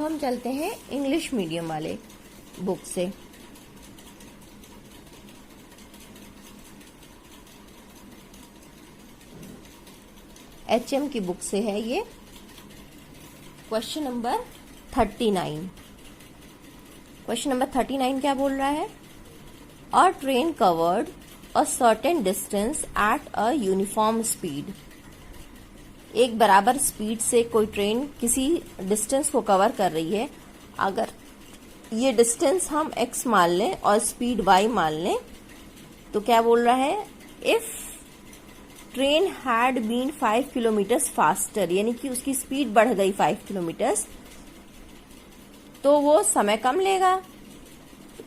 हम चलते हैं इंग्लिश मीडियम वाले बुक से। एचएम की बुक से है ये। Question number 39। क्वेश्चन नंबर 39 क्या बोल रहा है? अ train covered a certain distance at a uniform speed. एक बराबर स्पीड से कोई ट्रेन किसी डिस्टेंस को कवर कर रही है। अगर ये डिस्टेंस हम x मान लें और स्पीड y मान लें तो क्या बोल रहा है? If train had been 5 kilometres faster, यानी कि उसकी स्पीड बढ़ गई 5 किलोमीटर्स, तो वो समय कम लेगा।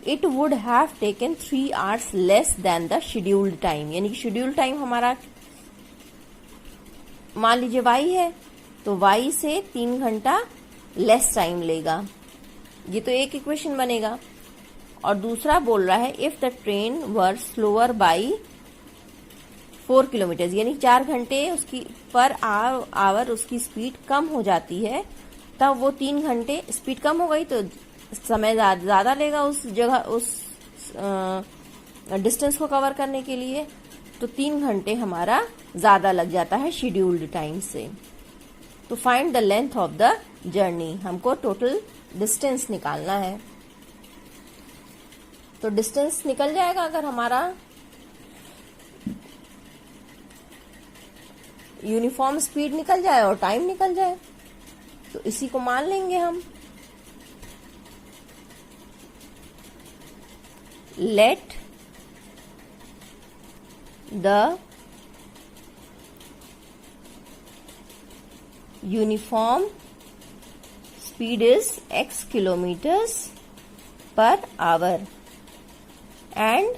It would have taken 3 hours less than the scheduled time, यानी कि शेड्यूल्ड टाइम हमारा मान लीजिए y है, तो y से 3 घंटा लेस टाइम लेगा। ये तो एक इक्वेशन बनेगा। और दूसरा बोल रहा है if the train were slower by 4 kilometre, यानी 4 घंटे उसकी पर आवर उसकी स्पीड कम हो जाती है, तब वो 3 घंटे स्पीड कम हो गई तो समय ज्यादा लेगा उस जगह, उस डिस्टेंस को कवर करने के लिए, तो 3 घंटे हमारा ज्यादा लग जाता है शेड्यूल्ड टाइम से। तो find the length of the journey, हमको टोटल डिस्टेंस निकालना है। तो डिस्टेंस निकल जाएगा अगर हमारा यूनिफॉर्म स्पीड निकल जाए और टाइम निकल जाए, तो इसी को मान लेंगे हम। Let the uniform speed is x kilometres per our and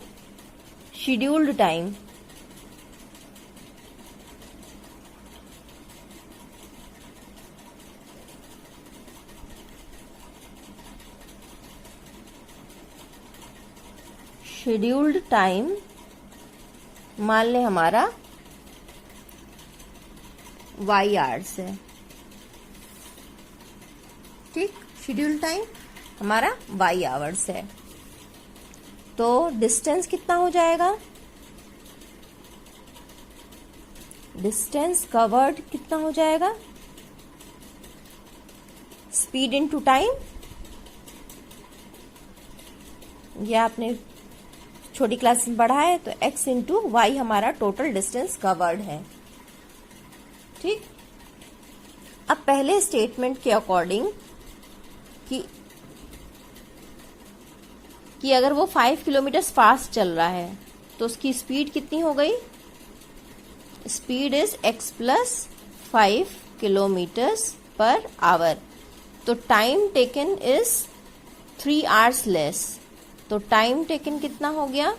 scheduled time मान ले हमारा y आवर्स है। ठीक, शेड्यूल टाइम हमारा y आवर्स है। तो डिस्टेंस कितना हो जाएगा? डिस्टेंस कवर्ड कितना हो जाएगा? स्पीड इनटू टाइम, ये आपने छोटी क्लास में पढ़ा है, तो x इंटू वाई हमारा टोटल डिस्टेंस कवर्ड है। ठीक, अब पहले स्टेटमेंट के अकॉर्डिंग कि अगर वो 5 किलोमीटर फास्ट चल रहा है तो उसकी स्पीड कितनी हो गई? Speed is x plus 5 kilometres per hour. तो time taken is 3 hours less. तो टाइम टेकन कितना हो गया?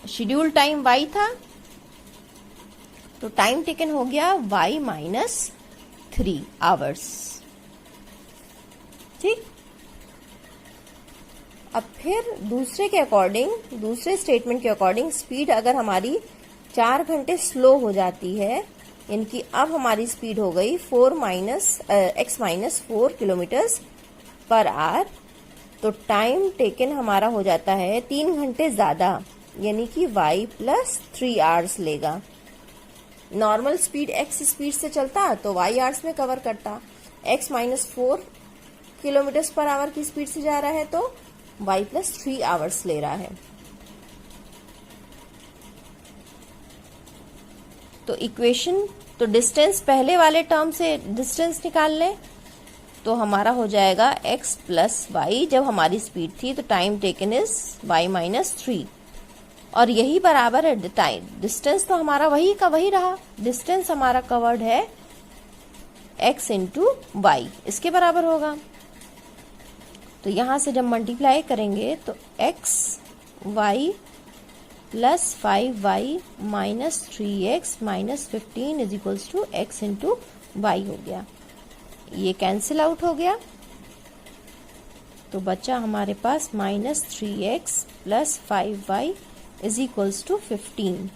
शेड्यूल टाइम y था, तो टाइम टेकन हो गया y माइनस 3 आवर्स। ठीक, अब फिर दूसरे स्टेटमेंट के अकॉर्डिंग स्पीड अगर हमारी 4 घंटे स्लो हो जाती है, यानी कि अब हमारी स्पीड हो गई x minus 4 kilometres per hour, तो टाइम टेकन हमारा हो जाता है 3 घंटे ज्यादा, यानी कि y प्लस 3 आवर्स लेगा। नॉर्मल स्पीड x स्पीड से चलता तो y आवर्स में कवर करता, x minus 4 kilometre per hour की स्पीड से जा रहा है तो y प्लस 3 आवर्स ले रहा है। तो इक्वेशन, तो डिस्टेंस पहले वाले टर्म से डिस्टेंस निकाल लें तो हमारा हो जाएगा x प्लस वाई, जब हमारी स्पीड थी तो time taken is y minus 3, और यही बराबर है टाइम। डिस्टेंस तो हमारा वही का वही रहा, डिस्टेंस हमारा कवर्ड है x इंटू वाई, इसके बराबर होगा। तो यहां से जब मल्टीप्लाई करेंगे तो x y plus 5y minus 3x minus 15 is equals to x into y हो गया। ये कैंसिल आउट हो गया, तो बचा हमारे पास minus 3x plus 5y is equals to 15,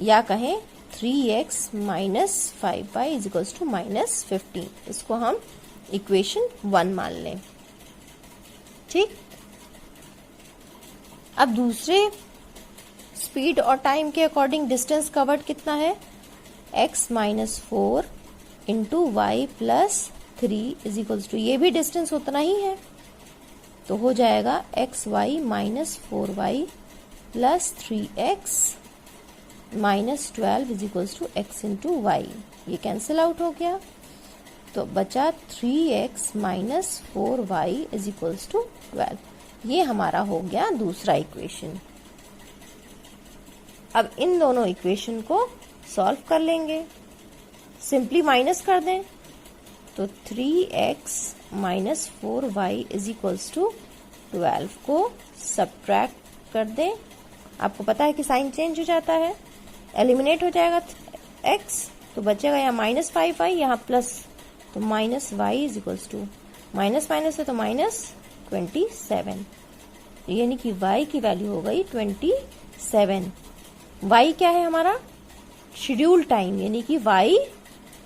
या कहें 3x minus 5y is equals to minus 15। इसको हम इक्वेशन 1 मान लें। ठीक, अब दूसरे स्पीड और टाइम के अकॉर्डिंग डिस्टेंस कवर्ड कितना है, x minus 4 into y plus 3 is equals to, ये भी डिस्टेंस उतना ही है, तो हो जाएगा x y minus 4y plus 3x minus 12 is equals to x into y. ये कैंसिल आउट हो गया, तो बचा 3x minus 4y is equals to 12। ये हमारा हो गया दूसरा इक्वेशन। अब इन दोनों इक्वेशन को सॉल्व कर लेंगे, सिंपली माइनस कर दें, तो 3x minus 4y is equals to 12 को सब्ट्रैक्ट कर दें। आपको पता है कि साइन चेंज हो जाता है, एलिमिनेट हो जाएगा x, तो बचेगा यहाँ माइनस 5y, यहाँ प्लस, तो minus y is equals to, minus minus है तो माइनस 27, यानी कि y की वैल्यू हो गई 27। y क्या है हमारा, शेड्यूल टाइम, यानी कि y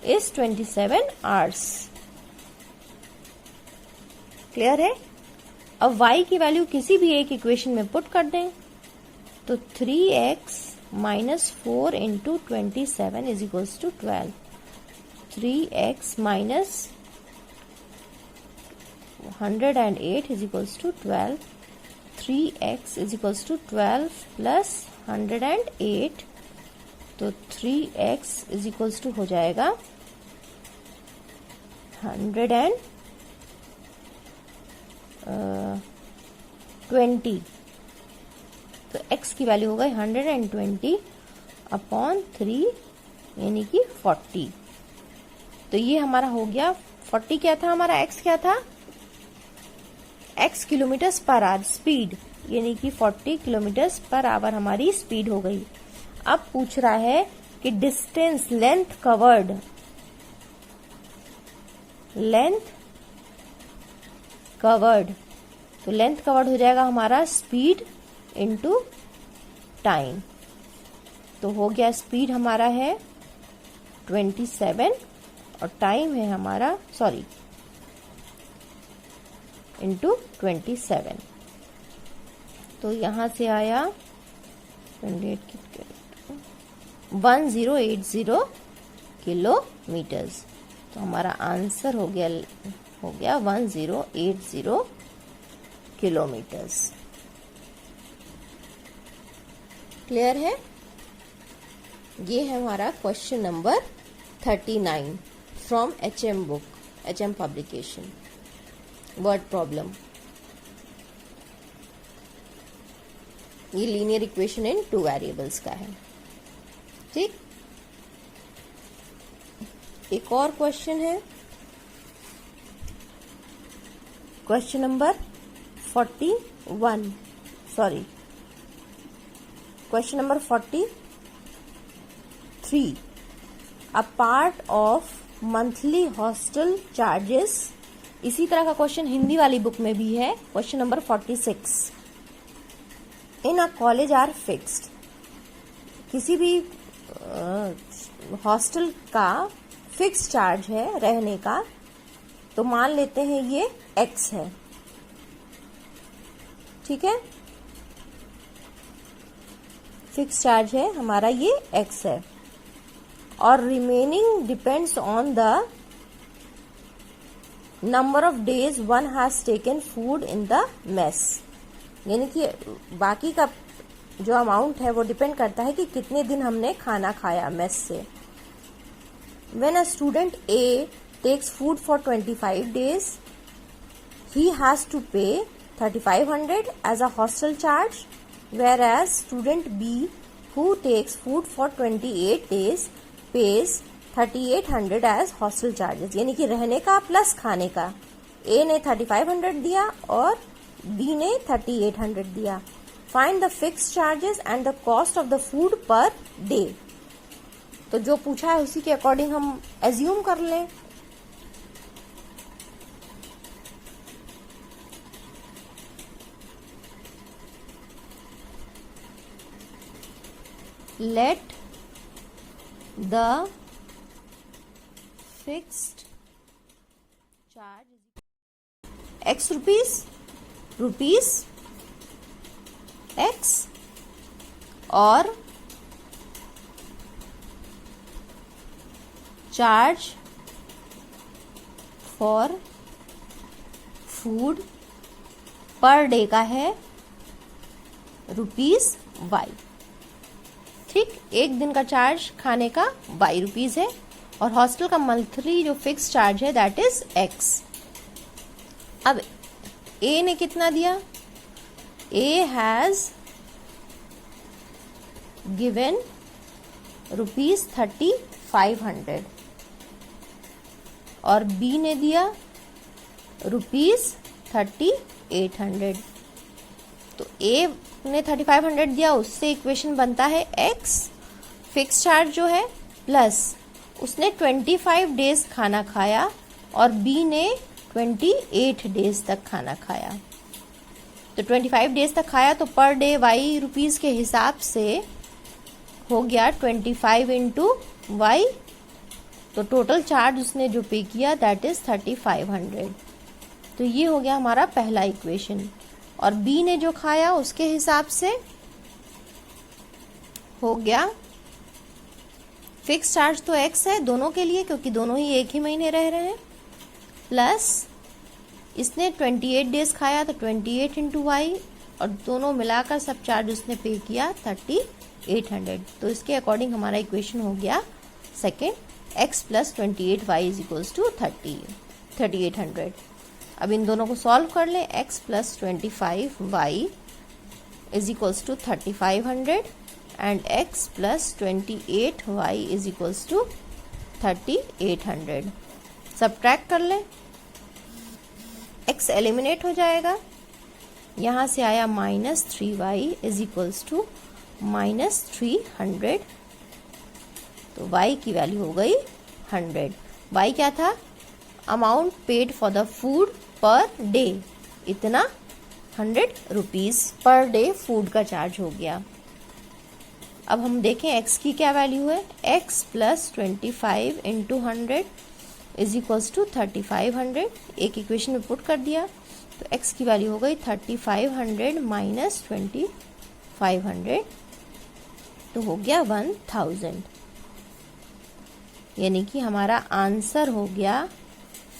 इज 27 आवर्स। क्लियर है। अब y की वैल्यू किसी भी एक इक्वेशन में पुट कर दें, तो 3x minus 4 into 27 is equals to 12। 3x minus 108 is equals to 12। 3x is equals to 12 plus 108, तो 3x इज इक्वल्स टू हो जाएगा 120, तो x की वैल्यू हो गई 120 अपॉन 3 यानी कि 40। तो ये हमारा हो गया 40, क्या था हमारा x क्या था, x kilometres per our speed, यानी कि 40 किलोमीटर्स पर आवर हमारी स्पीड हो गई। अब पूछ रहा है कि distance, length covered, length covered, तो लेंथ कवर्ड हो जाएगा हमारा स्पीड इनटू टाइम। तो हो गया स्पीड हमारा है 27 और टाइम है हमारा, सॉरी, इनटू 27, तो यहां से आया 1080 किलोमीटर्स। तो हमारा आंसर हो गया 1080 किलोमीटर्स। क्लियर है। ये है हमारा question number 39 from HM book, HM publication, word problem. ये लीनियर इक्वेशन इन 2 वेरिएबल्स का है। ठीक, एक और क्वेश्चन है, question number 41, sorry question number 43। A part of monthly hostel charges, इसी तरह का क्वेश्चन हिंदी वाली बुक में भी है, question number 46। In a college are fixed, किसी भी हॉस्टल का फिक्स चार्ज है रहने का, तो मान लेते हैं ये x है, ठीक है, फिक्स चार्ज है हमारा, ये x है, और remaining depends on the number of days one has taken food in the mess, यानी कि बाकी का जो अमाउंट है वो डिपेंड करता है कि कितने दिन हमने खाना खाया मेस से। When a student A takes food for 25 days, he has to pay 3500 as a hostel charge, whereas student B who takes food for 28 days pays 3800 as hostel charges, यानी कि रहने का प्लस खाने का। A ने 3500 दिया और B ने 3800 दिया। Find the fixed charges and the cost of the food per day. तो जो पूछा है उसी के अकॉर्डिंग हम एज्यूम कर लें। Let the fixed charge x rupees x और charge for food per day का है रुपीस वाई। ठीक, एक दिन का चार्ज खाने का वाई रुपीस है और हॉस्टल का मंथली जो फिक्स चार्ज है दैट इज एक्स। अब ए ने कितना दिया? ए हैज गिवन रुपीस 3500 और बी ने दिया रुपीस 3800। तो ए ने 3500 दिया, उससे इक्वेशन बनता है एक्स फिक्स चार्ज जो है प्लस उसने 25 डेज खाना खाया और बी ने 28 डेज तक खाना खाया। तो 25 डेज तक खाया तो पर डे वाई रुपीस के हिसाब से हो गया 25 इंटू वाई। तो टोटल चार्ज उसने जो पे किया दैट इज 3500। तो ये हो गया हमारा पहला इक्वेशन। और बी ने जो खाया उसके हिसाब से हो गया फिक्स चार्ज तो एक्स है दोनों के लिए क्योंकि दोनों ही एक ही महीने रह रहे हैं, प्लस इसने 28 डेज खाया तो 28 इंटू वाई और दोनों मिलाकर सब चार्ज उसने पे किया 3800। तो इसके अकॉर्डिंग हमारा इक्वेशन हो गया second, x plus 28y is equals to 3800। अब इन दोनों को सॉल्व कर लें। x plus 25y is equals to 3500 and x plus 28y is equals to 3800। Subtract कर लें, x एलिमिनेट हो जाएगा, यहाँ से आया -3y इज इक्वल्स टू -300। तो y की वैल्यू हो गई 100। y क्या था? Amount paid for the food per day, इतना 100 रुपीज पर डे फूड का चार्ज हो गया। अब हम देखें x की क्या वैल्यू है। x plus 25 into 100 is equals to 3500। एक इक्वेशन में पुट कर दिया तो x की वैल्यू हो गई 3500 माइनस 2500, तो हो गया 1000। यानी कि हमारा आंसर हो गया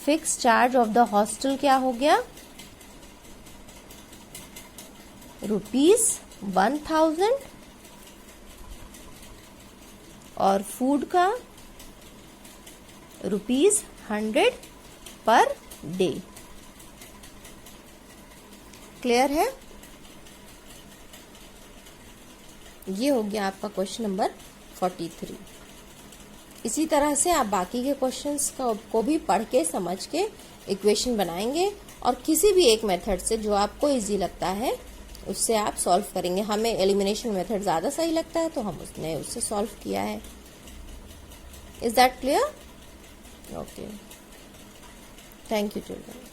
fix charge of the hostel क्या हो गया ₹1000 और फूड का ₹100 पर डे। क्लियर है? ये हो गया आपका क्वेश्चन नंबर 43। इसी तरह से आप बाकी के क्वेश्चंस को भी पढ़ के समझ के इक्वेशन बनाएंगे और किसी भी एक मेथड से जो आपको इजी लगता है उससे आप सॉल्व करेंगे। हमें एलिमिनेशन मेथड ज़्यादा सही लगता है तो हम उससे सॉल्व किया है। Is that clear? Okay, thank you children.